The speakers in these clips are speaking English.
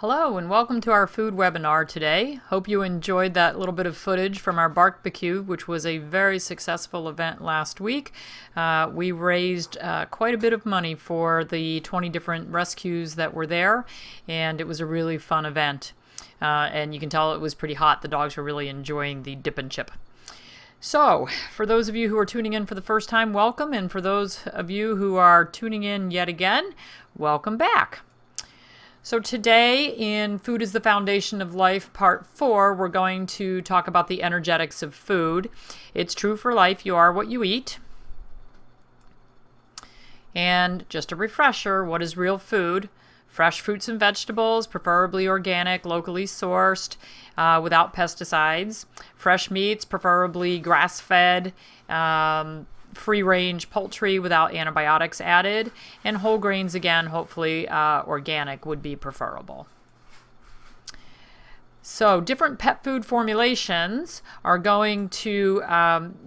Hello and welcome to our food webinar today. Hope you enjoyed that little bit of footage from our barbecue, which was a very successful event last week. We raised quite a bit of money for the 20 different rescues that were there, and it was a really fun event. And you can tell it was pretty hot. The dogs were really enjoying the dip and chip. So, for those of you who are tuning in for the first time, welcome. And for those of you who are tuning in yet again, welcome back. So today in Food is the Foundation of Life, Part 4, we're going to talk about the energetics of food. It's true for life. You are what you eat. And just a refresher, what is real food? Fresh fruits and vegetables, preferably organic, locally sourced, without pesticides. Fresh meats, preferably grass-fed, free-range poultry without antibiotics added, and whole grains, again, hopefully organic would be preferable. So different pet food formulations are going to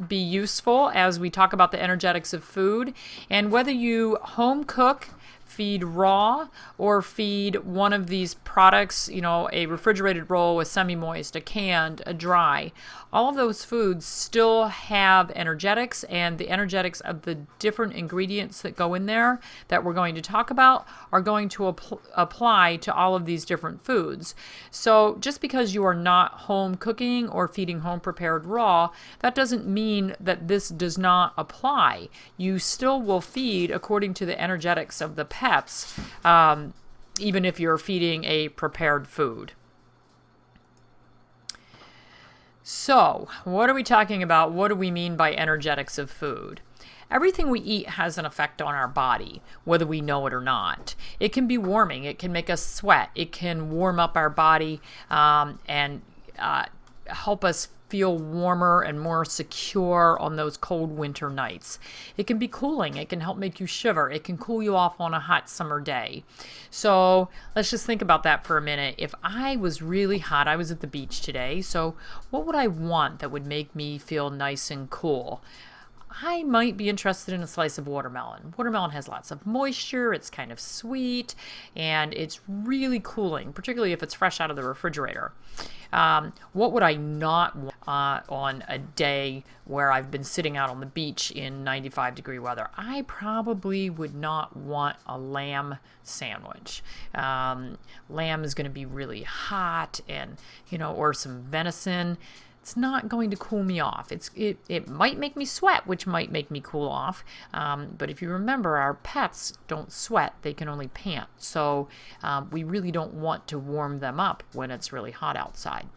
be useful as we talk about the energetics of food. And whether you home cook, feed raw, or feed one of these products, a refrigerated roll, a semi-moist, a canned, a dry, all of those foods still have energetics, and the energetics of the different ingredients that go in there that we're going to talk about are going to apply to all of these different foods. So just because you are not home cooking or feeding home prepared raw, that doesn't mean that this does not apply. You still will feed according to the energetics of the pets, even if you're feeding a prepared food. So, what are we talking about? What do we mean by energetics of food? Everything we eat has an effect on our body, whether we know it or not. It can be warming. It can make us sweat. It can warm up our body and help us feel warmer and more secure on those cold winter nights. It can be cooling. It can help make you shiver. It can cool you off on a hot summer day. So let's just think about that for a minute. If I was really hot, I was at the beach today, so what would I want that would make me feel nice and cool? I might be interested in a slice of watermelon. Watermelon has lots of moisture, it's kind of sweet, and it's really cooling, particularly if it's fresh out of the refrigerator. What would I not want on a day where I've been sitting out on the beach in 95-degree weather? I probably would not want a lamb sandwich. Lamb is going to be really hot, and or some venison. It's not going to cool me off. It might make me sweat, which might make me cool off. But if you remember, our pets don't sweat. They can only pant. So we really don't want to warm them up when it's really hot outside.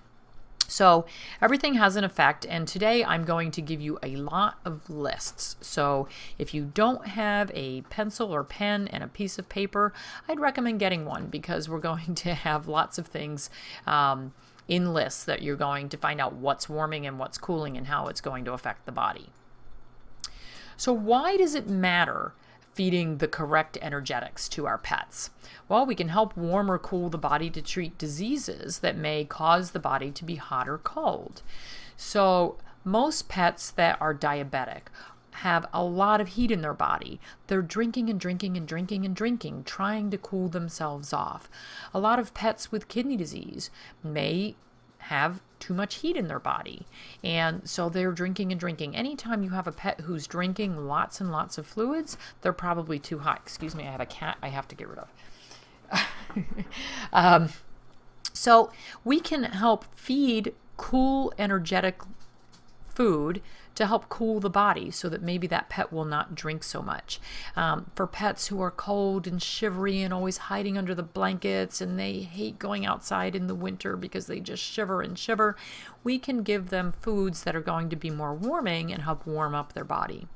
So everything has an effect, and today I'm going to give you a lot of lists. So if you don't have a pencil or pen and a piece of paper, I'd recommend getting one, because we're going to have lots of things in lists that you're going to find out what's warming and what's cooling and how it's going to affect the body. So why does it matter feeding the correct energetics to our pets? Well, we can help warm or cool the body to treat diseases that may cause the body to be hot or cold. So most pets that are diabetic have a lot of heat in their body. They're drinking and drinking and drinking and drinking, trying to cool themselves off. A lot of pets with kidney disease may have too much heat in their body, and so they're drinking and drinking. Anytime you have a pet who's drinking lots and lots of fluids, they're probably too hot. Excuse me, I have a cat I have to get rid of. So we can help feed cool, energetic food to help cool the body so that maybe that pet will not drink so much. For pets who are cold and shivery and always hiding under the blankets, and they hate going outside in the winter because they just shiver and shiver, we can give them foods that are going to be more warming and help warm up their body.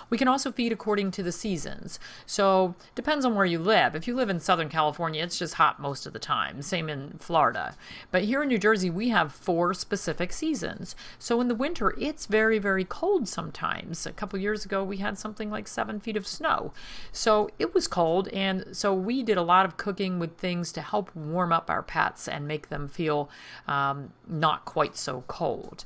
We can also feed according to the seasons. So depends on where you live. If you live in Southern California, it's just hot most of the time. Same in Florida. But here in New Jersey, we have 4 specific seasons. So in the winter, it's very, very cold sometimes. A couple years ago, we had something like 7 feet of snow. So it was cold, and so we did a lot of cooking with things to help warm up our pets and make them feel not quite so cold.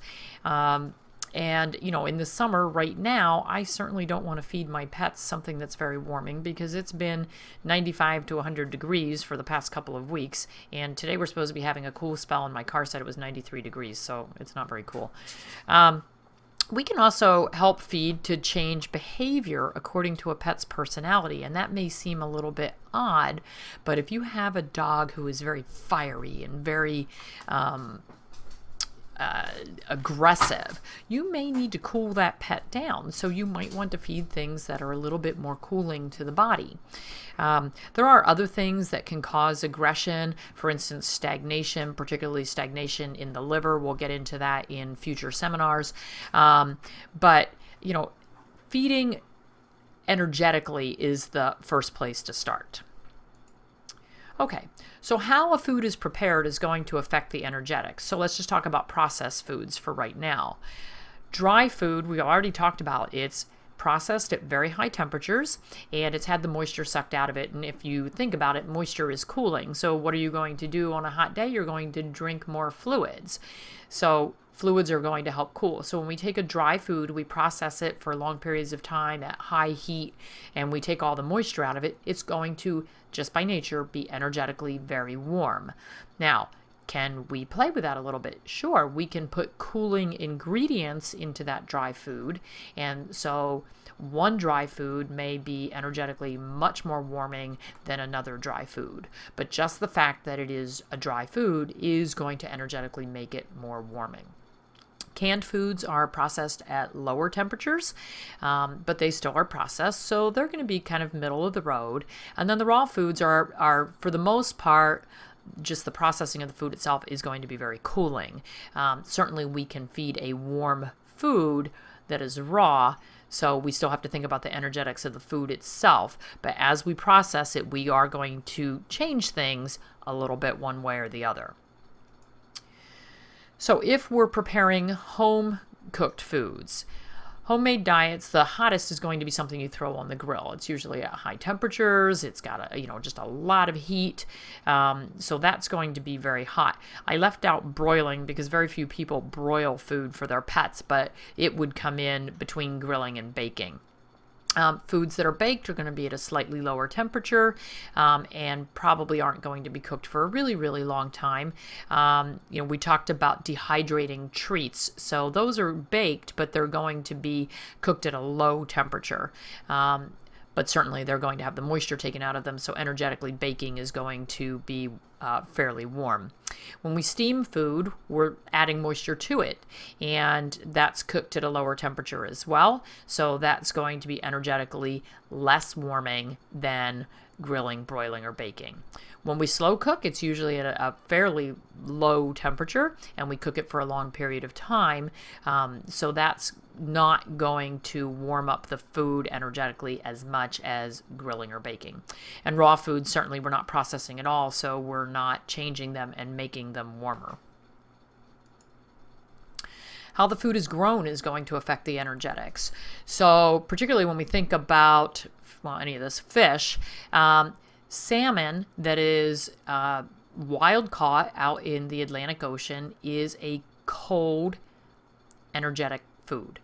And, in the summer right now, I certainly don't want to feed my pets something that's very warming because it's been 95 to 100 degrees for the past couple of weeks. And today we're supposed to be having a cool spell, and my car said it was 93 degrees, so it's not very cool. We can also help feed to change behavior according to a pet's personality, and that may seem a little bit odd, but if you have a dog who is very fiery and very aggressive, you may need to cool that pet down. So you might want to feed things that are a little bit more cooling to the body. There are other things that can cause aggression, for instance, stagnation, particularly stagnation in the liver. We'll get into that in future seminars. But, feeding energetically is the first place to start. Okay, so how a food is prepared is going to affect the energetics. So let's just talk about processed foods for right now. Dry food, we already talked about, it's processed at very high temperatures and it's had the moisture sucked out of it. And if you think about it, moisture is cooling. So what are you going to do on a hot day? You're going to drink more fluids. So fluids are going to help cool. So when we take a dry food, we process it for long periods of time at high heat, and we take all the moisture out of it, it's going to, just by nature, be energetically very warm. Now, can we play with that a little bit? Sure, we can put cooling ingredients into that dry food, and so one dry food may be energetically much more warming than another dry food. But just the fact that it is a dry food is going to energetically make it more warming. Canned foods are processed at lower temperatures, but they still are processed, so they're going to be kind of middle of the road. And then the raw foods are for the most part, just the processing of the food itself is going to be very cooling. Certainly we can feed a warm food that is raw, so we still have to think about the energetics of the food itself. But as we process it, we are going to change things a little bit one way or the other. So if we're preparing home-cooked foods, homemade diets, the hottest is going to be something you throw on the grill. It's usually at high temperatures. It's got just a lot of heat. So that's going to be very hot. I left out broiling because very few people broil food for their pets, but it would come in between grilling and baking. Foods that are baked are going to be at a slightly lower temperature and probably aren't going to be cooked for a really, really long time. We talked about dehydrating treats. So those are baked, but they're going to be cooked at a low temperature. But certainly they're going to have the moisture taken out of them, so energetically baking is going to be fairly warm. When we steam food, we're adding moisture to it, and that's cooked at a lower temperature as well, so that's going to be energetically less warming than grilling, broiling, or baking. When we slow cook, it's usually at a fairly low temperature, and we cook it for a long period of time, so that's not going to warm up the food energetically as much as grilling or baking. And raw foods, certainly we're not processing at all, so we're not changing them and making them warmer. How the food is grown is going to affect the energetics. So particularly when we think about, any of this fish, salmon that is wild caught out in the Atlantic Ocean is a cold, energetic food.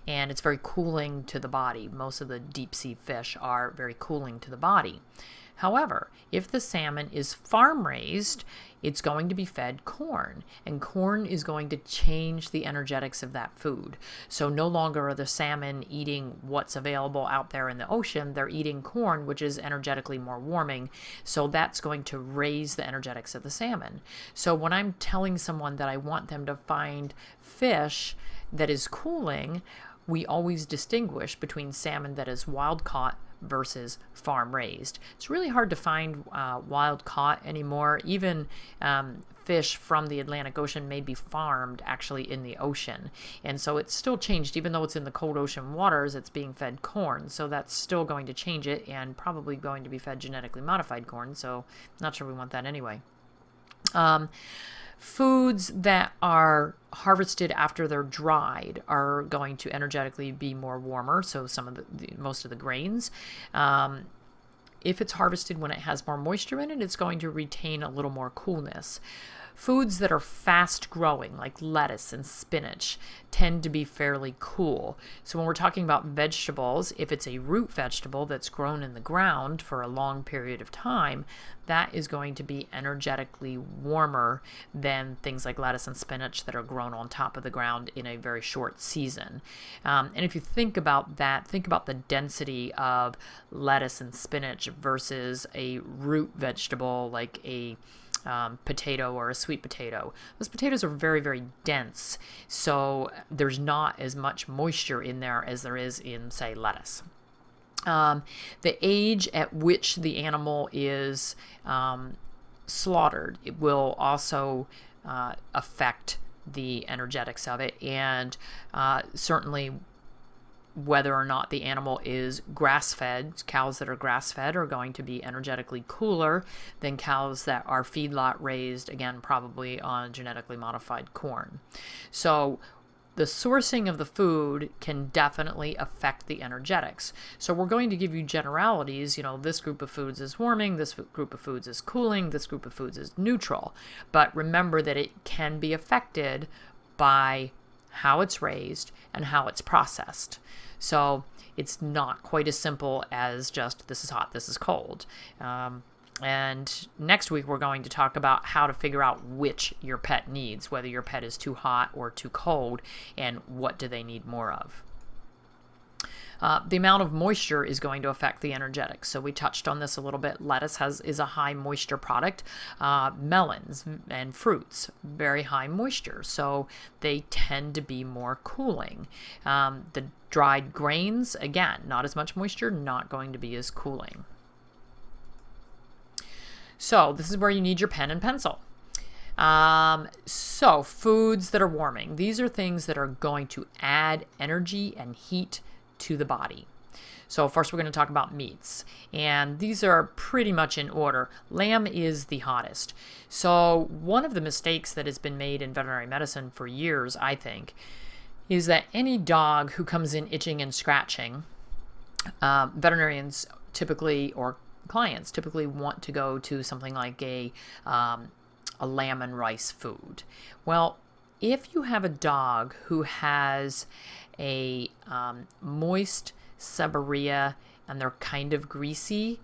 And it's very cooling to the body. Most of the deep sea fish are very cooling to the body. However, if the salmon is farm raised, it's going to be fed corn, and corn is going to change the energetics of that food. So no longer are the salmon eating what's available out there in the ocean, they're eating corn, which is energetically more warming. So that's going to raise the energetics of the salmon. So when I'm telling someone that I want them to find fish that is cooling, we always distinguish between salmon that is wild caught versus farm raised. It's really hard to find wild caught anymore. Even fish from the Atlantic Ocean may be farmed actually in the ocean. And so it's still changed. Even though it's in the cold ocean waters, it's being fed corn. So that's still going to change it, and probably going to be fed genetically modified corn. So not sure we want that anyway. Foods that are harvested after they're dried are going to energetically be more warmer. So some of most of the grains. If it's harvested when it has more moisture in it, it's going to retain a little more coolness. Foods that are fast growing, like lettuce and spinach, tend to be fairly cool. So when we're talking about vegetables, if it's a root vegetable that's grown in the ground for a long period of time, that is going to be energetically warmer than things like lettuce and spinach that are grown on top of the ground in a very short season. And if you think about that, think about the density of lettuce and spinach versus a root vegetable like a potato or a sweet potato. Those potatoes are very, very dense, so there's not as much moisture in there as there is in, say, lettuce. The age at which the animal is slaughtered, it will also affect the energetics of it, and certainly whether or not the animal is grass-fed. Cows that are grass-fed are going to be energetically cooler than cows that are feedlot raised, again, probably on genetically modified corn. So the sourcing of the food can definitely affect the energetics. So we're going to give you generalities, this group of foods is warming, this group of foods is cooling, this group of foods is neutral. But remember that it can be affected by how it's raised and how it's processed. So it's not quite as simple as just this is hot, this is cold. And next week we're going to talk about how to figure out which your pet needs, whether your pet is too hot or too cold, and what do they need more of. The amount of moisture is going to affect the energetics. So we touched on this a little bit. Lettuce is a high moisture product. Melons and fruits, very high moisture. So they tend to be more cooling. The dried grains, again, not as much moisture, not going to be as cooling. So this is where you need your pen and pencil. So foods that are warming. These are things that are going to add energy and heat to the body. So first we're going to talk about meats, and these are pretty much in order. Lamb is the hottest. So one of the mistakes that has been made in veterinary medicine for years, I think, is that any dog who comes in itching and scratching, veterinarians typically, or clients typically, want to go to something like a lamb and rice food. Well, if you have a dog who has a moist seborrhea and they're kind of greasy,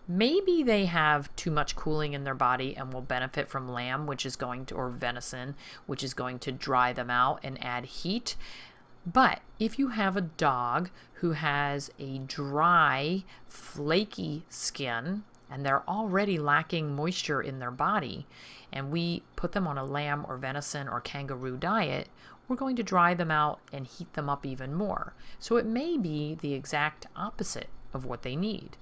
maybe they have too much cooling in their body and will benefit from lamb, or venison, which is going to dry them out and add heat. But if you have a dog who has a dry, flaky skin and they're already lacking moisture in their body, and we put them on a lamb or venison or kangaroo diet, we're going to dry them out and heat them up even more. So it may be the exact opposite of what they need.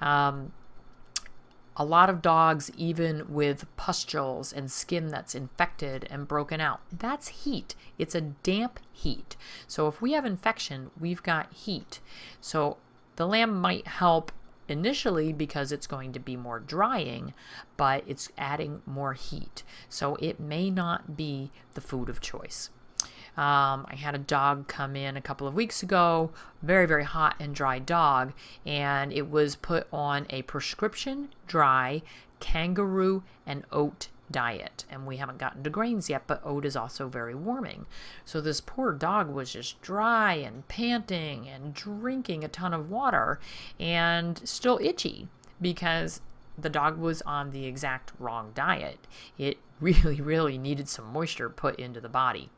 A lot of dogs, even with pustules and skin that's infected and broken out, that's heat. It's a damp heat. So if we have infection, we've got heat. So the lamb might help initially because it's going to be more drying, but it's adding more heat. So it may not be the food of choice. I had a dog come in a couple of weeks ago, very, very hot and dry dog, and it was put on a prescription dry kangaroo and oat diet. And we haven't gotten to grains yet, but oat is also very warming. So this poor dog was just dry and panting and drinking a ton of water and still itchy because the dog was on the exact wrong diet. It really, really needed some moisture put into the body.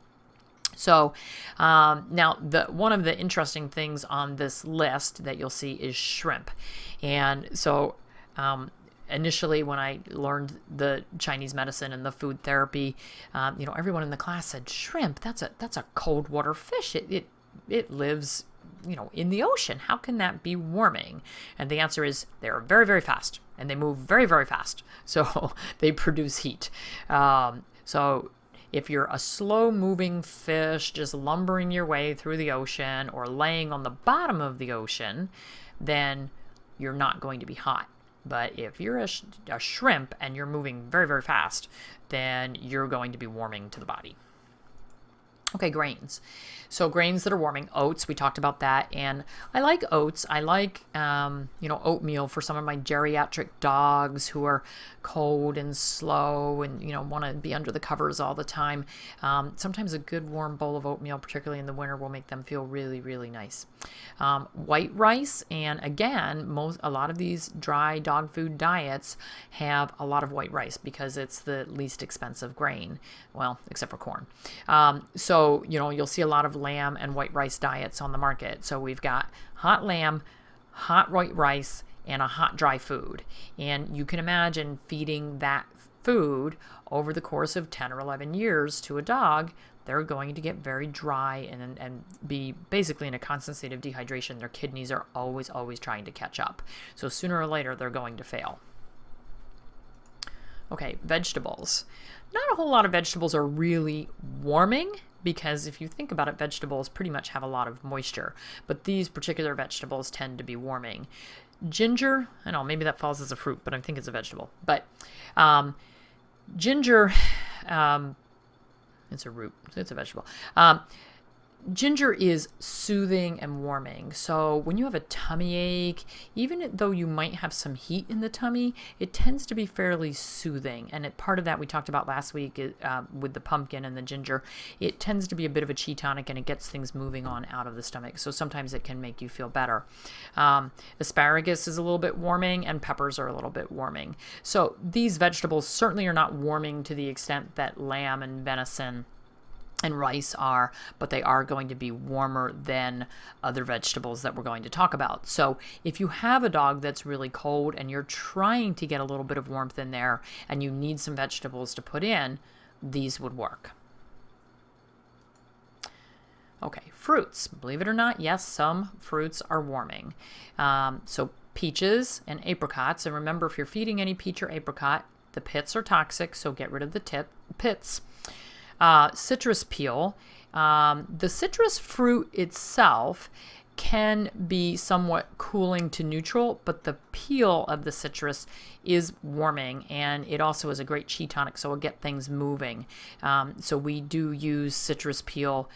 So now one of the interesting things on this list that you'll see is shrimp. And so initially when I learned the Chinese medicine and the food therapy, everyone in the class said, shrimp, that's a cold water fish. It lives, in the ocean. How can that be warming? And the answer is they're very, very fast and they move very, very fast. So they produce heat. So if you're a slow-moving fish just lumbering your way through the ocean or laying on the bottom of the ocean, then you're not going to be hot. But if you're a shrimp and you're moving very, very fast, then you're going to be warming to the body. Okay, grains. So grains that are warming, oats, we talked about that. And I like oats. I like, oatmeal for some of my geriatric dogs who are cold and slow and, want to be under the covers all the time. Sometimes a good warm bowl of oatmeal, particularly in the winter, will make them feel really, really nice. White rice, and again, a lot of these dry dog food diets have a lot of white rice because it's the least expensive grain. Well, except for corn. So, you'll see a lot of lamb and white rice diets on the market. So we've got hot lamb, hot white rice, and a hot dry food. And you can imagine feeding that food over the course of 10 or 11 years to a dog. They're going to get very dry and be basically in a constant state of dehydration. Their kidneys are always trying to catch up. So sooner or later, they're going to fail. Okay, vegetables. Not a whole lot of vegetables are really warming because if you think about it, vegetables pretty much have a lot of moisture, but these particular vegetables tend to be warming. Ginger, I know maybe that falls as a fruit, but I think it's a vegetable. But ginger, it's a root, it's a vegetable. Ginger is soothing and warming. So when you have a tummy ache, even though you might have some heat in the tummy, it tends to be fairly soothing. And part of that we talked about last week with the pumpkin and the ginger. It tends to be a bit of a chi tonic and it gets things moving on out of the stomach. So sometimes it can make you feel better. Asparagus is a little bit warming and peppers are a little bit warming. So these vegetables certainly are not warming to the extent that lamb and venison and rice are, but they are going to be warmer than other vegetables that we're going to talk about. So if you have a dog that's really cold and you're trying to get a little bit of warmth in there and you need some vegetables to put in, these would work. Okay, fruits. Believe it or not, yes, some fruits are warming. So peaches and apricots, and remember if you're feeding any peach or apricot, the pits are toxic, so get rid of the pits. Citrus peel. The citrus fruit itself can be somewhat cooling to neutral, but the peel of the citrus is warming, and it also is a great chi tonic, so it'll get things moving. So we do use citrus peel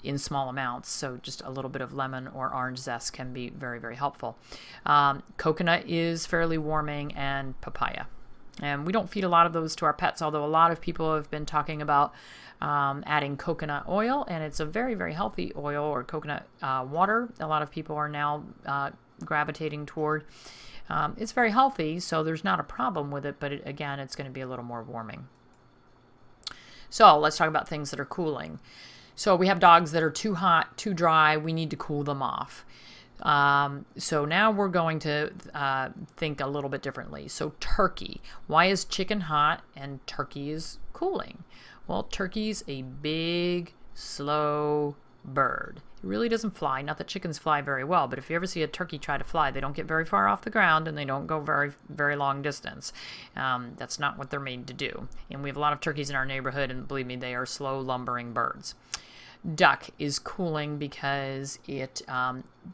in small amounts, so just a little bit of lemon or orange zest can be very, very helpful. Coconut is fairly warming, and papaya. And we don't feed a lot of those to our pets, although a lot of people have been talking about adding coconut oil, and it's a very, very healthy oil, or coconut water. A lot of people are now gravitating toward. It's very healthy, so there's not a problem with it, but again, it's going to be a little more warming. So let's talk about things that are cooling. So we have dogs that are too hot, too dry. We need to cool them off. So now we're going to think a little bit differently. So turkey. Why is chicken hot and turkey is cooling? Well, turkey's a big, slow bird. It really doesn't fly. Not that chickens fly very well, but if you ever see a turkey try to fly, they don't get very far off the ground and they don't go very, very long distance. That's not what they're made to do. And we have a lot of turkeys in our neighborhood, and believe me, they are slow, lumbering birds. Duck is cooling because it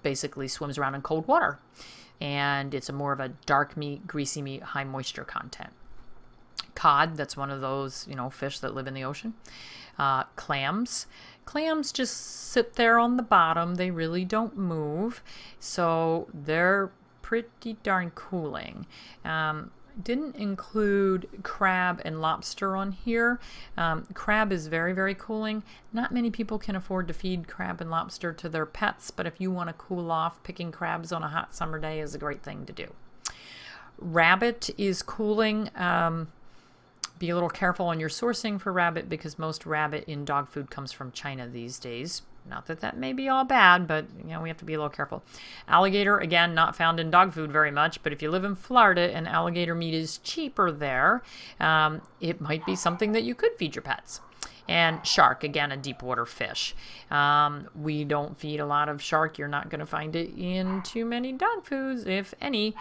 basically swims around in cold water, and it's more of a dark meat, greasy meat, high moisture content. Cod, that's one of those fish that live in the ocean. Clams just sit there on the bottom. They really don't move, so they're pretty darn cooling. Didn't include crab and lobster on here. Crab is very, very cooling. Not many people can afford to feed crab and lobster to their pets, but if you want to cool off, picking crabs on a hot summer day is a great thing to do. Rabbit is cooling. Be a little careful on your sourcing for rabbit because most rabbit in dog food comes from China these days. Not that that may be all bad, but we have to be a little careful. Alligator, again, not found in dog food very much, but if you live in Florida and alligator meat is cheaper there, it might be something that you could feed your pets. And shark, again, a deep water fish. We don't feed a lot of shark. You're not going to find it in too many dog foods, if any.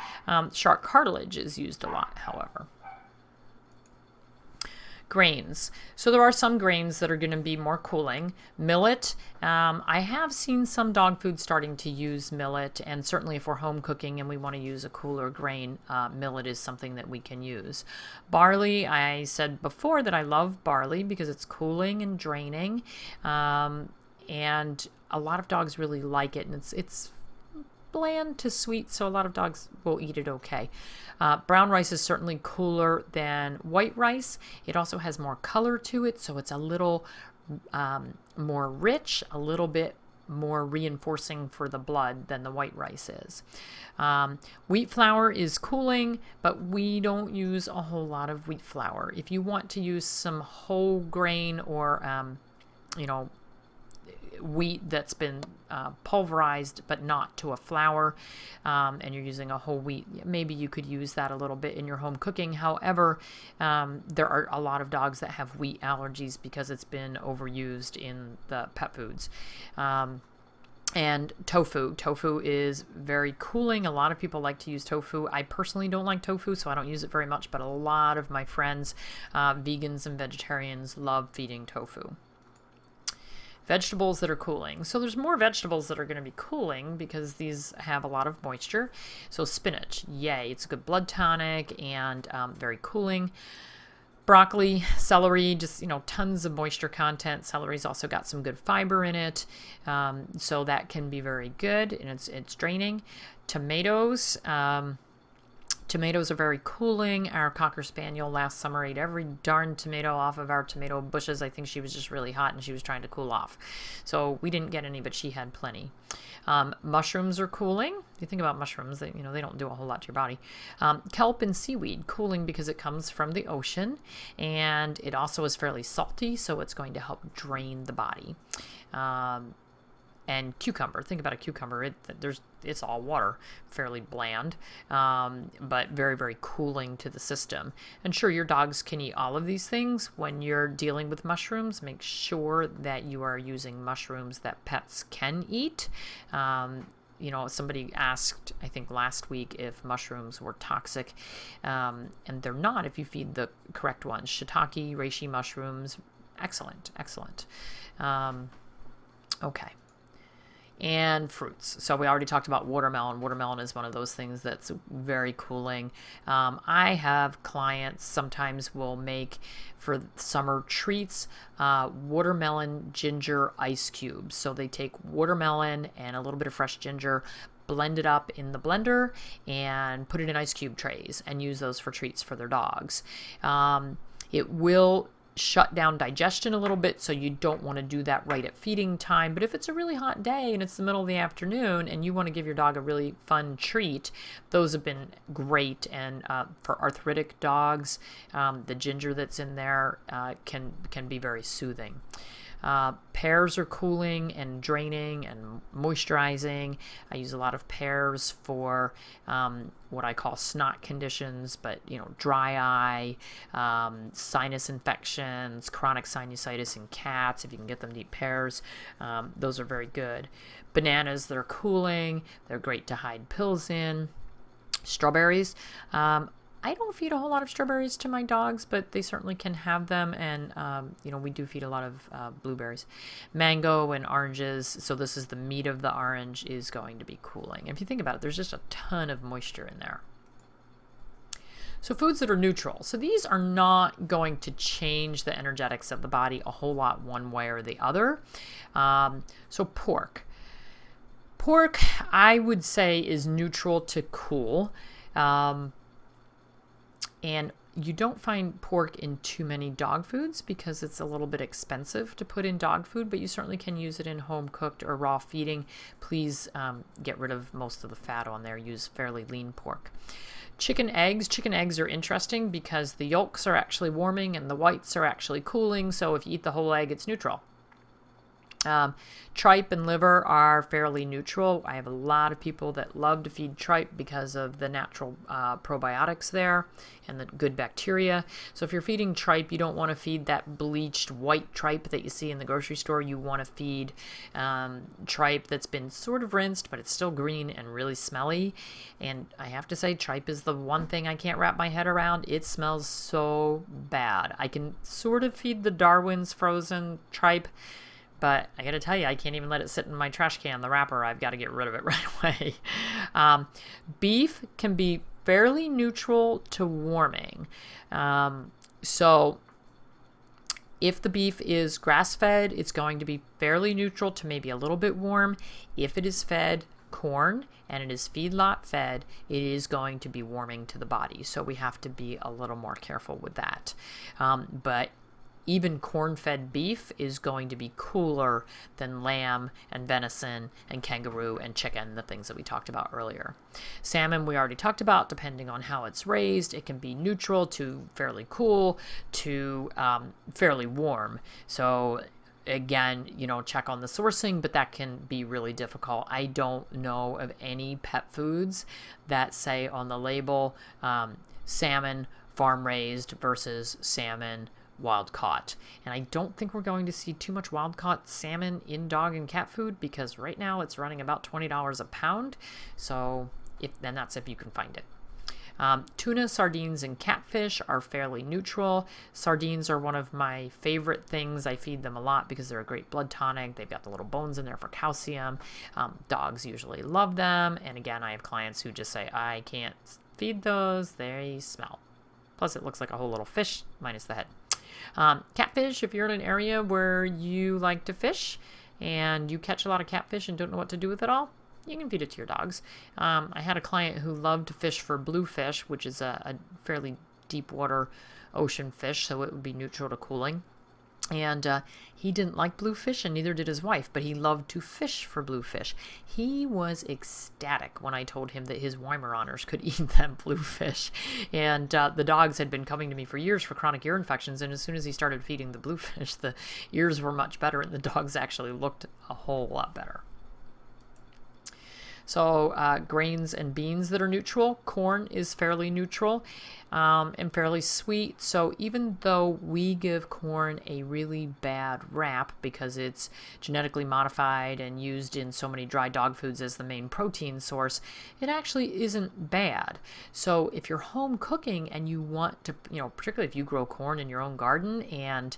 Shark cartilage is used a lot, however. Grains. So there are some grains that are going to be more cooling. Millet. I have seen some dog food starting to use millet, and certainly if we're home cooking and we want to use a cooler grain, millet is something that we can use. Barley. I said before that I love barley because it's cooling and draining, and a lot of dogs really like it, and it's bland to sweet, so a lot of dogs will eat it okay. Brown rice is certainly cooler than white rice. It also has more color to it, so it's a little more rich, a little bit more reinforcing for the blood than the white rice is. Wheat flour is cooling, but we don't use a whole lot of wheat flour. If you want to use some whole grain or wheat that's been pulverized but not to a flour, and you're using a whole wheat, maybe you could use that a little bit in your home cooking. However, there are a lot of dogs that have wheat allergies because it's been overused in the pet foods. And tofu. Tofu is very cooling. A lot of people like to use tofu. I personally don't like tofu, so I don't use it very much, but a lot of my friends, vegans and vegetarians, love feeding tofu. Vegetables that are cooling. So there's more vegetables that are going to be cooling because these have a lot of moisture. So spinach, yay, it's a good blood tonic and very cooling. Broccoli, celery, just, tons of moisture content. Celery's also got some good fiber in it, so that can be very good, and it's draining. Tomatoes. Tomatoes are very cooling. Our Cocker Spaniel last summer ate every darn tomato off of our tomato bushes. I think she was just really hot and she was trying to cool off. So we didn't get any, but she had plenty. Mushrooms are cooling. If you think about mushrooms, they don't do a whole lot to your body. Kelp and seaweed, cooling because it comes from the ocean, and it also is fairly salty, so it's going to help drain the body. And cucumber. Think about a cucumber. It's all water, fairly bland, but very, very cooling to the system. And sure, your dogs can eat all of these things. When you're dealing with mushrooms, make sure that you are using mushrooms that pets can eat. Somebody asked, I think last week, if mushrooms were toxic, and they're not if you feed the correct ones. Shiitake, reishi mushrooms, excellent. Okay. And fruits. So we already talked about watermelon. Watermelon is one of those things that's very cooling. I have clients sometimes will make for summer treats watermelon ginger ice cubes. So they take watermelon and a little bit of fresh ginger, blend it up in the blender, and put it in ice cube trays and use those for treats for their dogs. It will shut down digestion a little bit, so you don't want to do that right at feeding time. But if it's a really hot day and it's the middle of the afternoon and you want to give your dog a really fun treat, those have been great. And for arthritic dogs, the ginger that's in there can be very soothing. Pears are cooling and draining and moisturizing. I use a lot of pears for what I call snot conditions, but dry eye, sinus infections, chronic sinusitis in cats. If you can get them to eat pears, those are very good. Bananas, they're cooling. They're great to hide pills in. Strawberries. I don't feed a whole lot of strawberries to my dogs, but they certainly can have them. And, we do feed a lot of blueberries. Mango and oranges. So this is the meat of the orange is going to be cooling. And if you think about it, there's just a ton of moisture in there. So foods that are neutral. So these are not going to change the energetics of the body a whole lot one way or the other. So pork. Pork, I would say, is neutral to cool. And you don't find pork in too many dog foods because it's a little bit expensive to put in dog food, but you certainly can use it in home cooked or raw feeding. Please get rid of most of the fat on there. Use fairly lean pork. Chicken eggs. Chicken eggs are interesting because the yolks are actually warming and the whites are actually cooling. So if you eat the whole egg, it's neutral. Tripe and liver are fairly neutral. I have a lot of people that love to feed tripe because of the natural probiotics there and the good bacteria. So if you're feeding tripe, you don't want to feed that bleached white tripe that you see in the grocery store. You want to feed tripe that's been sort of rinsed, but it's still green and really smelly. And I have to say, tripe is the one thing I can't wrap my head around. It smells so bad. I can sort of feed the Darwin's frozen tripe, but I got to tell you, I can't even let it sit in my trash can, the wrapper. I've got to get rid of it right away. Beef can be fairly neutral to warming. So if the beef is grass-fed, it's going to be fairly neutral to maybe a little bit warm. If it is fed corn and it is feedlot fed, it is going to be warming to the body. So we have to be a little more careful with that. But even corn-fed beef is going to be cooler than lamb and venison and kangaroo and chicken, the things that we talked about earlier. Salmon, we already talked about, depending on how it's raised. It can be neutral to fairly cool to fairly warm. So again, check on the sourcing, but that can be really difficult. I don't know of any pet foods that say on the label salmon farm-raised versus salmon wild caught. And I don't think we're going to see too much wild caught salmon in dog and cat food, because right now it's running about $20 a pound. So then that's if you can find it. Tuna, sardines, and catfish are fairly neutral. Sardines are one of my favorite things. I feed them a lot because they're a great blood tonic. They've got the little bones in there for calcium. Dogs usually love them. And again, I have clients who just say, I can't feed those. They smell. Plus, it looks like a whole little fish minus the head. Catfish, if you're in an area where you like to fish and you catch a lot of catfish and don't know what to do with it all, you can feed it to your dogs. I had a client who loved to fish for bluefish, which is a fairly deep water ocean fish, so it would be neutral to cooling. And he didn't like bluefish, and neither did his wife, but he loved to fish for bluefish. He was ecstatic when I told him that his Weimaraners could eat that bluefish. And the dogs had been coming to me for years for chronic ear infections, and as soon as he started feeding the bluefish, the ears were much better, and the dogs actually looked a whole lot better. So grains and beans that are neutral. Corn is fairly neutral and fairly sweet. So even though we give corn a really bad rap because it's genetically modified and used in so many dry dog foods as the main protein source, it actually isn't bad. So if you're home cooking and you want to, particularly if you grow corn in your own garden and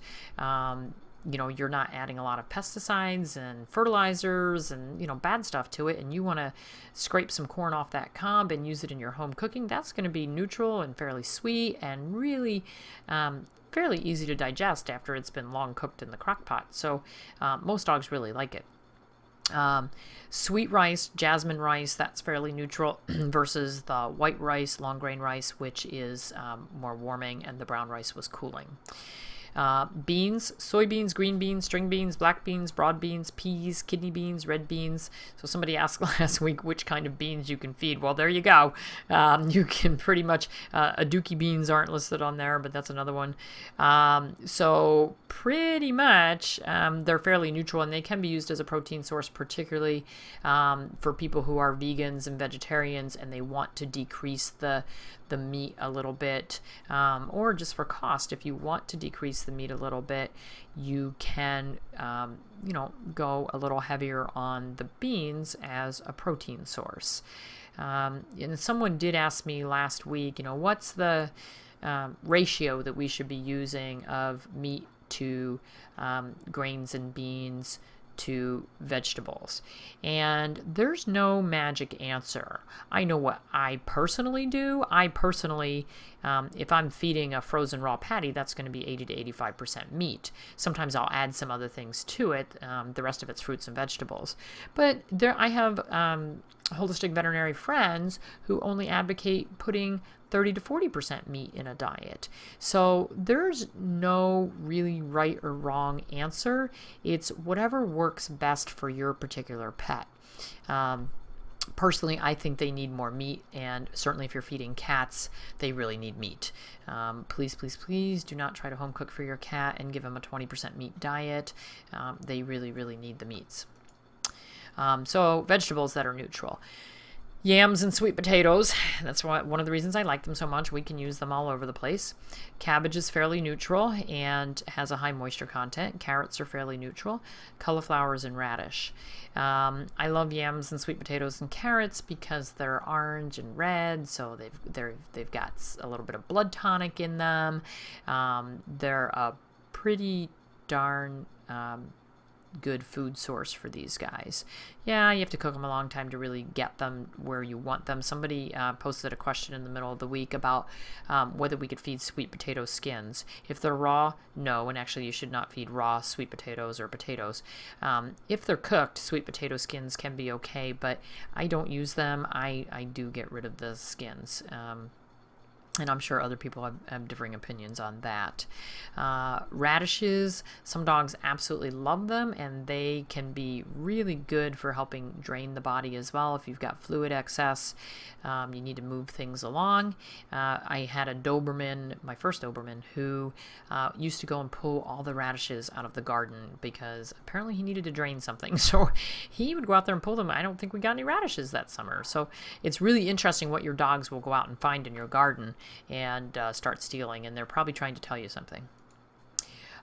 you're not adding a lot of pesticides and fertilizers and, bad stuff to it, and you want to scrape some corn off that cob and use it in your home cooking, that's going to be neutral and fairly sweet and really fairly easy to digest after it's been long cooked in the crock pot. So most dogs really like it. Sweet rice, jasmine rice, that's fairly neutral versus the white rice, long grain rice, which is more warming, and the brown rice was cooling. Beans, soybeans, green beans, string beans, black beans, broad beans, peas, kidney beans, red beans. So somebody asked last week which kind of beans you can feed. Well, there you go. You can pretty much, aduki beans aren't listed on there, but that's another one. So pretty much they're fairly neutral, and they can be used as a protein source, particularly for people who are vegans and vegetarians and they want to decrease the meat a little bit, or just for cost. If you want to decrease the meat a little bit, you can go a little heavier on the beans as a protein source. And someone did ask me last week, what's the ratio that we should be using of meat to grains and beans to vegetables? And there's no magic answer. I know what I personally do. I personally, if I'm feeding a frozen raw patty, that's going to be 80 to 85% meat. Sometimes I'll add some other things to it. The rest of it's fruits and vegetables. But I have holistic veterinary friends who only advocate putting 30 to 40% meat in a diet. So there's no really right or wrong answer. It's whatever works best for your particular pet. Personally, I think they need more meat, and certainly if you're feeding cats, they really need meat. Please, please, please do not try to home cook for your cat and give them a 20% meat diet. They really, really need the meats. So vegetables that are neutral. Yams and sweet potatoes, that's one of the reasons I like them so much. We can use them all over the place. Cabbage is fairly neutral and has a high moisture content. Carrots are fairly neutral. Cauliflowers and radish. I love yams and sweet potatoes and carrots because they're orange and red, so they've got a little bit of blood tonic in them. They're a pretty darn good food source for these guys. Yeah, you have to cook them a long time to really get them where you want them. Somebody posted a question in the middle of the week about whether we could feed sweet potato skins. If they're raw, no, and actually you should not feed raw sweet potatoes or potatoes. If they're cooked, sweet potato skins can be okay, but I don't use them. I do get rid of the skins. And I'm sure other people have differing opinions on that. Radishes, some dogs absolutely love them, and they can be really good for helping drain the body as well. If you've got fluid excess, you need to move things along. I had a Doberman, my first Doberman, who used to go and pull all the radishes out of the garden because apparently he needed to drain something. So he would go out there and pull them. I don't think we got any radishes that summer. So it's really interesting what your dogs will go out and find in your garden and start stealing, and they're probably trying to tell you something.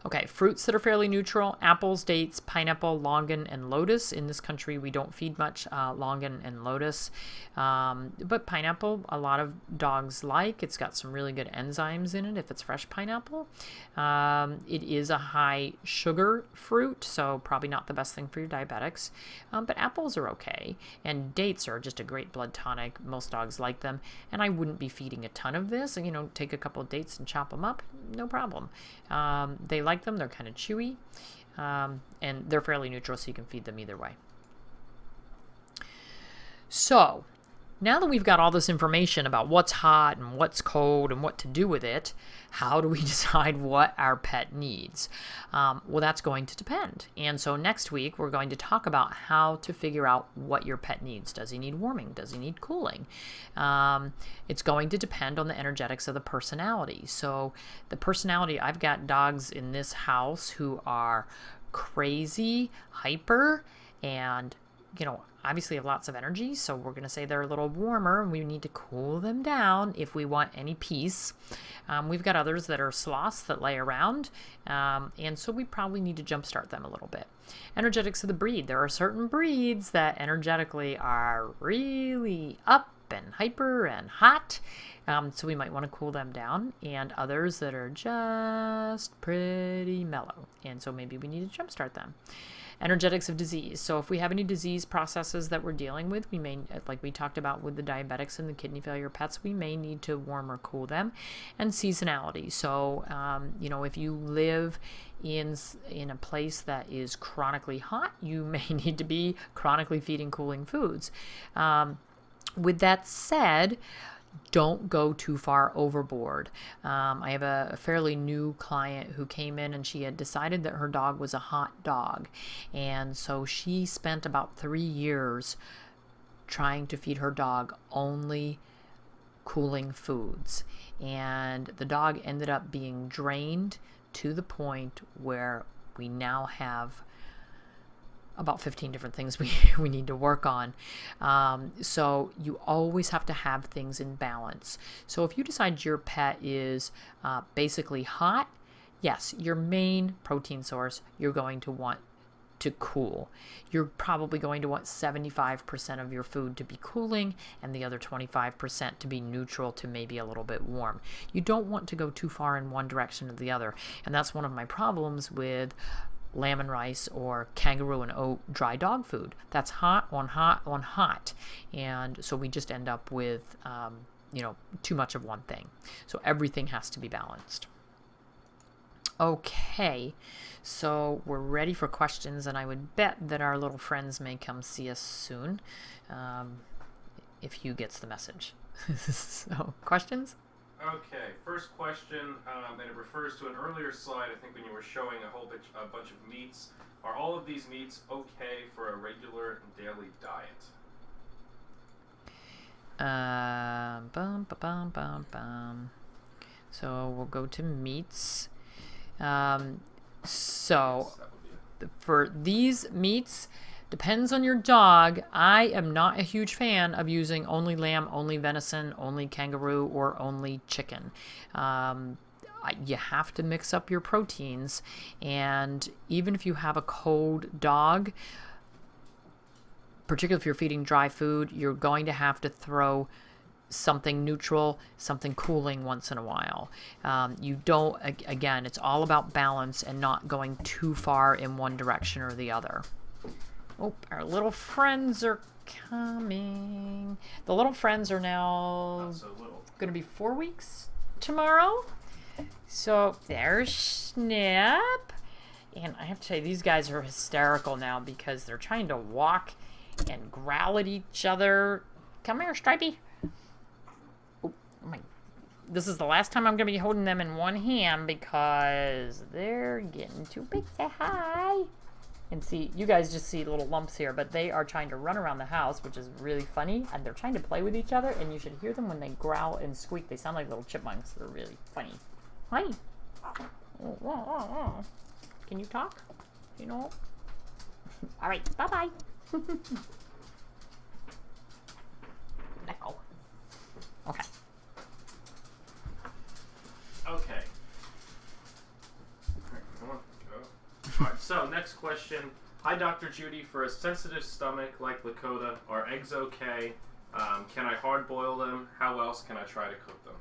Okay, fruits that are fairly neutral: apples, dates, pineapple, longan, and lotus. In this country, we don't feed much longan and lotus, but pineapple, a lot of dogs like. It's got some really good enzymes in it if it's fresh pineapple. It is a high sugar fruit, so probably not the best thing for your diabetics, but apples are okay, and dates are just a great blood tonic. Most dogs like them, and I wouldn't be feeding a ton of this. You know, take a couple of dates and chop them up, no problem. They like them. They're kind of chewy, and they're fairly neutral, so you can feed them either way. So now that we've got all this information about what's hot and what's cold and what to do with it, how do we decide what our pet needs? Well, that's going to depend. And so next week, we're going to talk about how to figure out what your pet needs. Does he need warming? Does he need cooling? It's going to depend on the energetics of the personality. So the personality, I've got dogs in this house who are crazy, hyper, and obviously have lots of energy, so we're going to say they're a little warmer, and we need to cool them down if we want any peace. We've got others that are sloths that lay around, and so we probably need to jumpstart them a little bit. Energetics of the breed. There are certain breeds that energetically are really up and hyper and hot, so we might want to cool them down, and others that are just pretty mellow, and so maybe we need to jumpstart them. Energetics of disease. So if we have any disease processes that we're dealing with, we may, like we talked about with the diabetics and the kidney failure pets, we may need to warm or cool them. And seasonality. So, if you live in a place that is chronically hot, you may need to be chronically feeding cooling foods. With that said, don't go too far overboard. I have a fairly new client who came in, and she had decided that her dog was a hot dog. And so she spent about 3 years trying to feed her dog only cooling foods. And the dog ended up being drained to the point where we now have about 15 different things we need to work on. So you always have to have things in balance. So if you decide your pet is basically hot, yes, your main protein source you're going to want to cool. You're probably going to want 75% of your food to be cooling and the other 25% to be neutral to maybe a little bit warm. You don't want to go too far in one direction or the other. And that's one of my problems with lamb and rice or kangaroo and oat dry dog food. That's hot on hot on hot. And so we just end up with, too much of one thing. So everything has to be balanced. Okay, so we're ready for questions, and I would bet that our little friends may come see us soon, if Hugh gets the message. So, questions? Okay, first question, and it refers to an earlier slide, I think when you were showing a bunch of meats. Are all of these meats okay for a regular daily diet? So we'll go to meats. So for these meats, depends on your dog. I am not a huge fan of using only lamb, only venison, only kangaroo, or only chicken. You have to mix up your proteins, and even if you have a cold dog, particularly if you're feeding dry food, you're going to have to throw something neutral, something cooling once in a while. You don't, again, it's all about balance and not going too far in one direction or the other. Oh, our little friends are coming. The little friends are now going to be 4 weeks tomorrow. So there's Snap. And I have to say, these guys are hysterical now because they're trying to walk and growl at each other. Come here, Stripey. Oh my. This is the last time I'm going to be holding them in one hand because they're getting too big to hide. And see, you guys just see little lumps here, but they are trying to run around the house, which is really funny. And they're trying to play with each other, and you should hear them when they growl and squeak. They sound like little chipmunks. They're really funny. Hi. Can you talk? You know? All right, bye-bye. Let go. Okay. Okay. Alright, so next question. Hi, Dr. Judy. For a sensitive stomach like Lakota, are eggs okay? Can I hard boil them? How else can I try to cook them?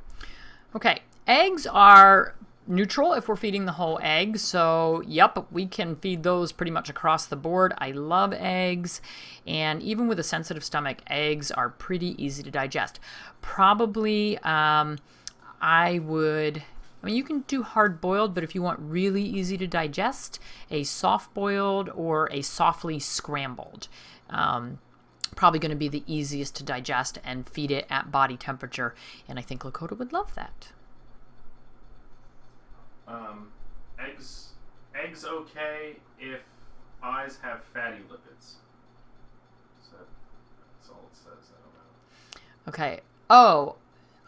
Okay, eggs are neutral if we're feeding the whole egg. So, yep, we can feed those pretty much across the board. I love eggs. And even with a sensitive stomach, eggs are pretty easy to digest. Probably, you can do hard boiled, but if you want really easy to digest, a soft boiled or a softly scrambled. Probably going to be the easiest to digest and feed it at body temperature. And I think Lakota would love that. Eggs okay if eyes have fatty lipids. So that's all it says. I don't know. Okay. Oh,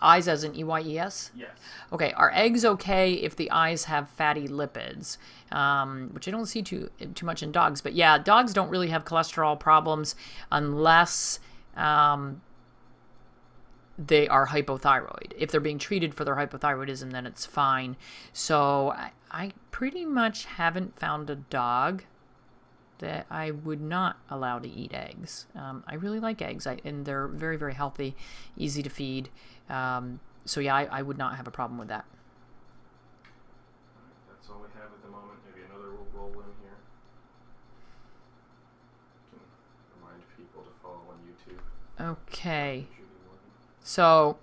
eyes as in EYES? Yes. Okay. Are eggs okay if the eyes have fatty lipids? Which I don't see too much in dogs. But yeah, dogs don't really have cholesterol problems unless they are hypothyroid. If they're being treated for their hypothyroidism, then it's fine. So I pretty much haven't found a dog that I would not allow to eat eggs. I really like eggs, and they're very, very healthy, easy to feed. So yeah, I would not have a problem with that. That's all we have at the moment. Maybe another will roll in here. Can remind people to follow on YouTube. Okay. So,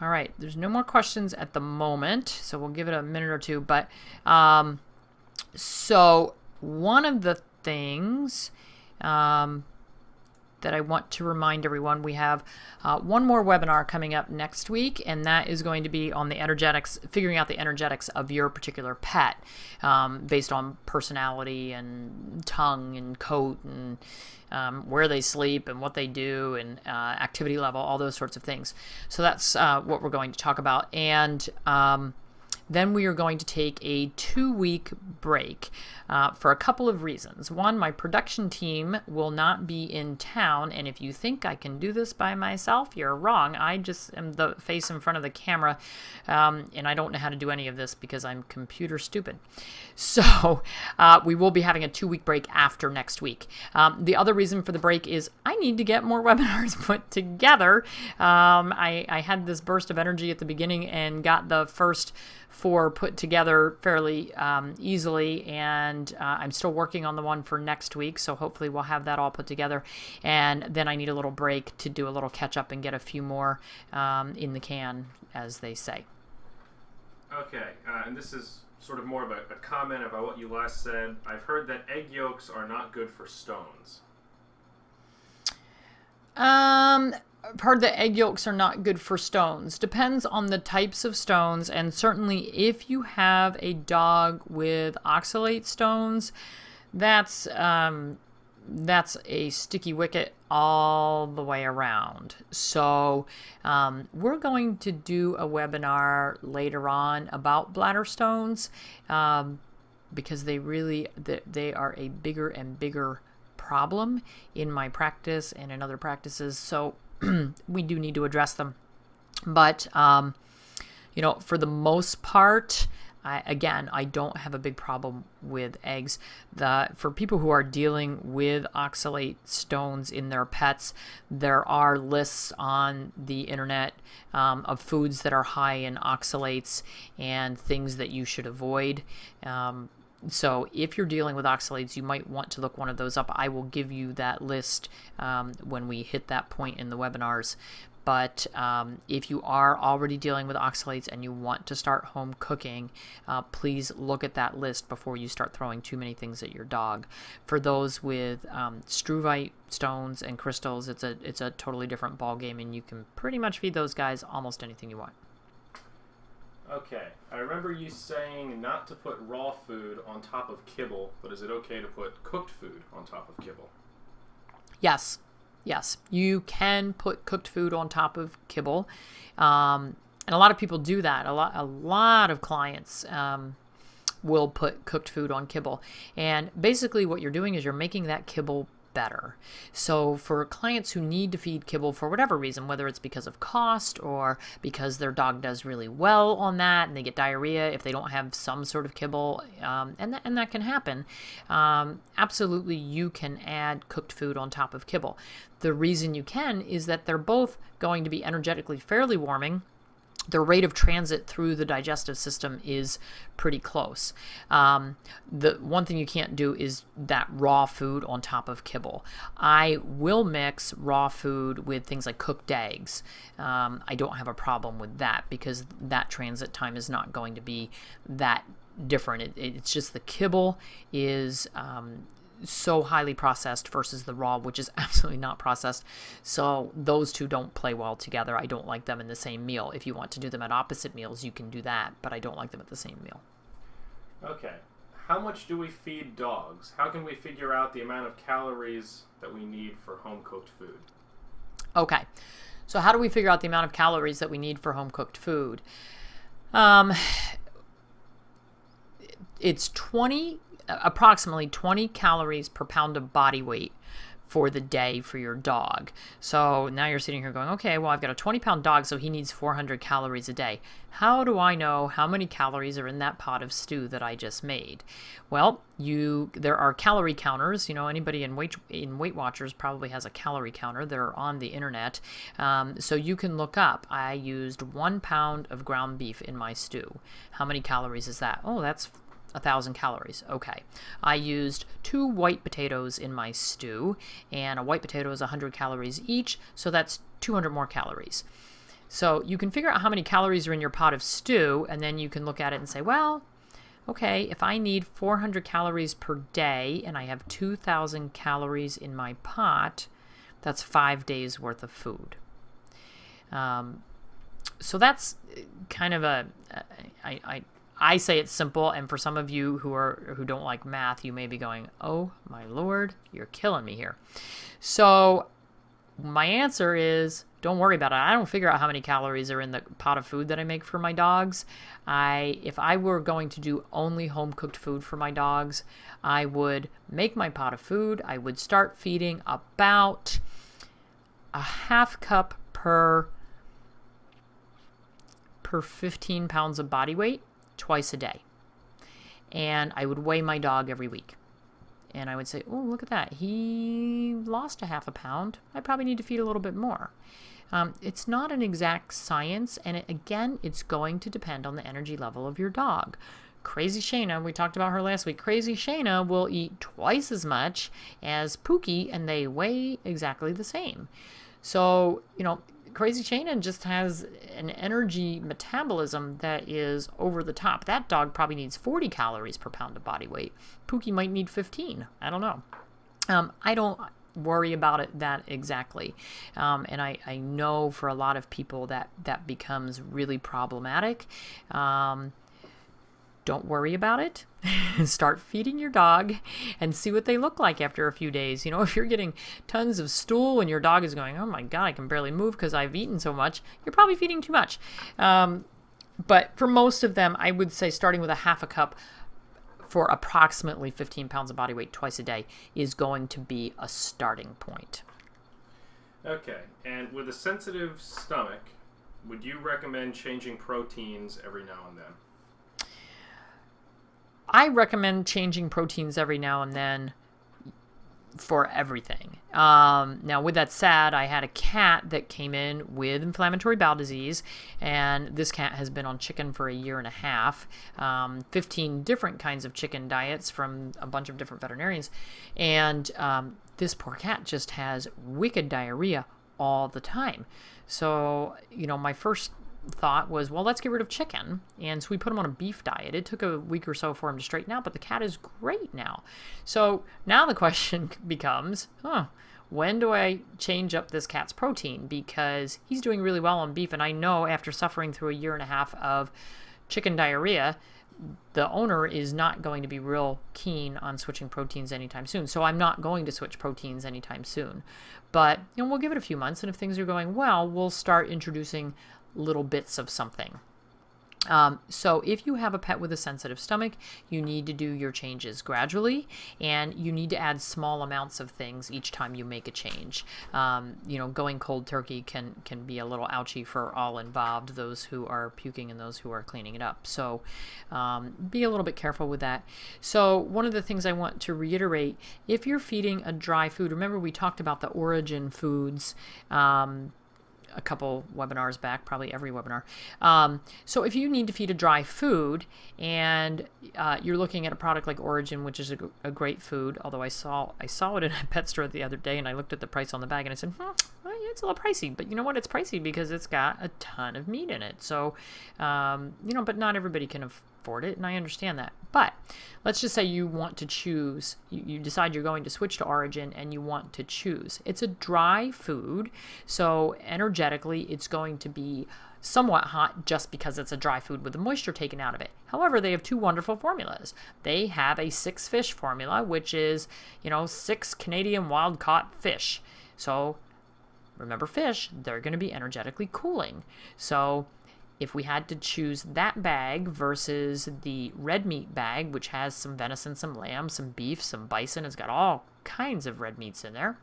all right, there's no more questions at the moment, so we'll give it a minute or two. But so one of the things that I want to remind everyone, we have one more webinar coming up next week, and that is going to be on the energetics, figuring out the energetics of your particular pet based on personality and tongue and coat and where they sleep and what they do and activity level, all those sorts of things. So that's what we're going to talk about. And then we are going to take a 2-week break for a couple of reasons. One, my production team will not be in town, and if you think I can do this by myself, you're wrong. I just am the face in front of the camera, and I don't know how to do any of this because I'm computer stupid. So we will be having a 2-week break after next week. The other reason for the break is I need to get more webinars put together. I had this burst of energy at the beginning and got the first 4 put together fairly easily, and I'm still working on the one for next week, so hopefully we'll have that all put together, and then I need a little break to do a little catch up and get a few more in the can, as they say. Okay, and this is sort of more of a comment about what you last said. I've heard that egg yolks are not good for stones. I've heard that egg yolks are not good for stones. Depends on the types of stones, and certainly if you have a dog with oxalate stones, that's that's a sticky wicket all the way around. So we're going to do a webinar later on about bladder stones because they are a bigger and bigger problem in my practice and in other practices. So we do need to address them. But, for the most part, I don't have a big problem with eggs. For people who are dealing with oxalate stones in their pets, there are lists on the internet of foods that are high in oxalates and things that you should avoid. So if you're dealing with oxalates, you might want to look one of those up. I will give you that list when we hit that point in the webinars. But if you are already dealing with oxalates and you want to start home cooking, please look at that list before you start throwing too many things at your dog. For those with struvite stones and crystals, it's a totally different ball game, and you can pretty much feed those guys almost anything you want. Okay, I remember you saying not to put raw food on top of kibble, but is it okay to put cooked food on top of kibble? Yes, you can put cooked food on top of kibble, and a lot of people do that. A lot of clients will put cooked food on kibble, and basically what you're doing is you're making that kibble better. So for clients who need to feed kibble for whatever reason, whether it's because of cost or because their dog does really well on that and they get diarrhea if they don't have some sort of kibble, and that can happen, absolutely you can add cooked food on top of kibble. The reason you can is that they're both going to be energetically fairly warming. The rate of transit through the digestive system is pretty close. The one thing you can't do is that raw food on top of kibble. I will mix raw food with things like cooked eggs. I don't have a problem with that because that transit time is not going to be that different. It's just the kibble is so highly processed versus the raw, which is absolutely not processed. So those two don't play well together. I don't like them in the same meal. If you want to do them at opposite meals, you can do that, but I don't like them at the same meal. Okay. How much do we feed dogs? How can we figure out the amount of calories that we need for home-cooked food? Okay. So how do we figure out the amount of calories that we need for home-cooked food? It's approximately 20 calories per pound of body weight for the day for your dog. So now you're sitting here going, okay, well, I've got a 20-pound dog, so he needs 400 calories a day. How do I know how many calories are in that pot of stew that I just made? Well, there are calorie counters. Anybody in Weight Watchers probably has a calorie counter. They're on the internet. So you can look up. I used 1 pound of ground beef in my stew. How many calories is that? Oh, that's 1,000 calories. Okay. I used 2 white potatoes in my stew, and a white potato is 100 calories each, so that's 200 more calories. So you can figure out how many calories are in your pot of stew, and then you can look at it and say, well, okay, if I need 400 calories per day, and I have 2,000 calories in my pot, that's 5 days worth of food. So that's kind of I say it's simple, and for some of you who don't like math, you may be going, oh my Lord, you're killing me here. So my answer is, don't worry about it. I don't figure out how many calories are in the pot of food that I make for my dogs. If I were going to do only home-cooked food for my dogs, I would make my pot of food. I would start feeding about a half cup per 15 pounds of body weight twice a day. And I would weigh my dog every week. And I would say, oh, look at that. He lost a half a pound. I probably need to feed a little bit more. It's not an exact science. And again, it's going to depend on the energy level of your dog. Crazy Shayna, we talked about her last week. Crazy Shayna will eat twice as much as Pookie, and they weigh exactly the same. So, Crazy Shayna just has an energy metabolism that is over the top. That dog probably needs 40 calories per pound of body weight. Pookie might need 15. I don't know. I don't worry about it that exactly. And I know for a lot of people that becomes really problematic. Don't worry about it. Start feeding your dog and see what they look like after a few days. If you're getting tons of stool and your dog is going, oh my God, I can barely move because I've eaten so much, you're probably feeding too much. But for most of them, I would say starting with a half a cup for approximately 15 pounds of body weight twice a day is going to be a starting point. Okay, and with a sensitive stomach, would you recommend changing proteins every now and then? I recommend changing proteins every now and then for everything. Now, with that said, I had a cat that came in with inflammatory bowel disease, and this cat has been on chicken for a year and a half, 15 different kinds of chicken diets from a bunch of different veterinarians, and this poor cat just has wicked diarrhea all the time. So, my first thought was, well, let's get rid of chicken. And so we put him on a beef diet. It took a week or so for him to straighten out, but the cat is great now. So now the question becomes, when do I change up this cat's protein? Because he's doing really well on beef. And I know after suffering through a year and a half of chicken diarrhea, the owner is not going to be real keen on switching proteins anytime soon. So I'm not going to switch proteins anytime soon. But we'll give it a few months. And if things are going well, we'll start introducing little bits of something. So if you have a pet with a sensitive stomach, you need to do your changes gradually, and you need to add small amounts of things each time you make a change. Going cold turkey can be a little ouchy for all involved, those who are puking and those who are cleaning it up. So be a little bit careful with that. So one of the things I want to reiterate, if you're feeding a dry food, remember we talked about the origin foods a couple webinars back, probably every webinar. So if you need to feed a dry food and you're looking at a product like Origin, which is a great food, although I saw it in a pet store the other day and I looked at the price on the bag and I said, well, it's a little pricey. But you know what? It's pricey because it's got a ton of meat in it. So, but not everybody can afford it, and I understand that. But let's just say you want to choose, you decide you're going to switch to Origin and you want to choose. It's a dry food, so energetically it's going to be somewhat hot just because it's a dry food with the moisture taken out of it. However, they have two wonderful formulas. They have a 6 fish formula, which is, 6 Canadian wild caught fish. So remember, fish, they're going to be energetically cooling. So if we had to choose that bag versus the red meat bag, which has some venison, some lamb, some beef, some bison, it's got all kinds of red meats in there.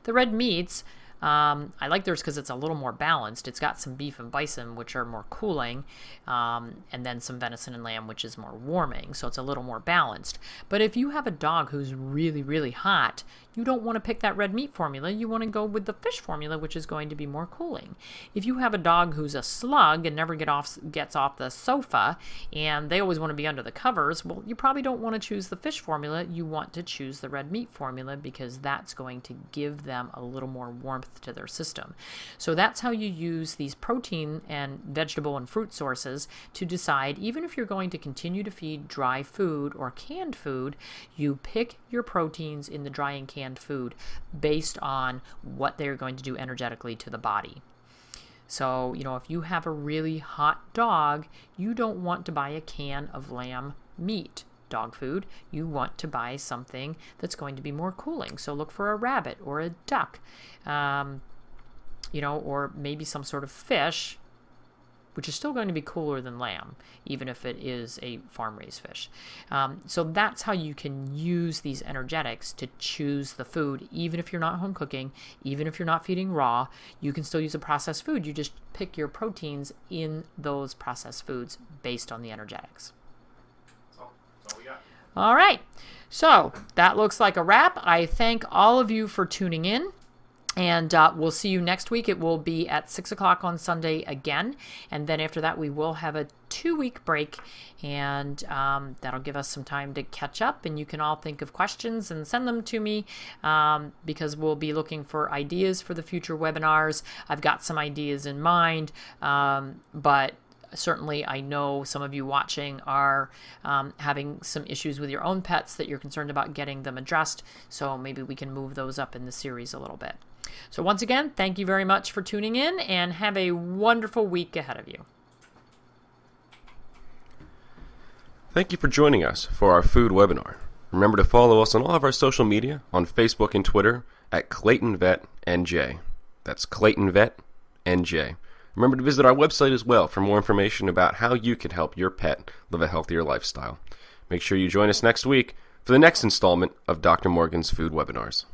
The red meats, I like theirs because it's a little more balanced. It's got some beef and bison, which are more cooling, and then some venison and lamb, which is more warming. So it's a little more balanced. But if you have a dog who's really, really hot, you don't want to pick that red meat formula. You want to go with the fish formula, which is going to be more cooling. If you have a dog who's a slug and never gets off the sofa and they always want to be under the covers, well, you probably don't want to choose the fish formula. You want to choose the red meat formula because that's going to give them a little more warmth to their system. So that's how you use these protein and vegetable and fruit sources to decide, even if you're going to continue to feed dry food or canned food, you pick your proteins in the dry and canned food based on what they're going to do energetically to the body. So, if you have a really hot dog, you don't want to buy a can of lamb meat dog food. You want to buy something that's going to be more cooling. So look for a rabbit or a duck, or maybe some sort of fish, which is still going to be cooler than lamb, even if it is a farm-raised fish. So that's how you can use these energetics to choose the food, even if you're not home cooking, even if you're not feeding raw, you can still use a processed food. You just pick your proteins in those processed foods based on the energetics. That's all we got. All right, so that looks like a wrap. I thank all of you for tuning in. And we'll see you next week. It will be at 6 o'clock on Sunday again. And then after that, we will have a 2-week break. And that'll give us some time to catch up. And you can all think of questions and send them to me because we'll be looking for ideas for the future webinars. I've got some ideas in mind, but certainly I know some of you watching are having some issues with your own pets that you're concerned about getting them addressed. So maybe we can move those up in the series a little bit. So once again, thank you very much for tuning in and have a wonderful week ahead of you. Thank you for joining us for our food webinar. Remember to follow us on all of our social media on Facebook and Twitter at ClaytonVetNJ. That's ClaytonVetNJ. Remember to visit our website as well for more information about how you can help your pet live a healthier lifestyle. Make sure you join us next week for the next installment of Dr. Morgan's Food Webinars.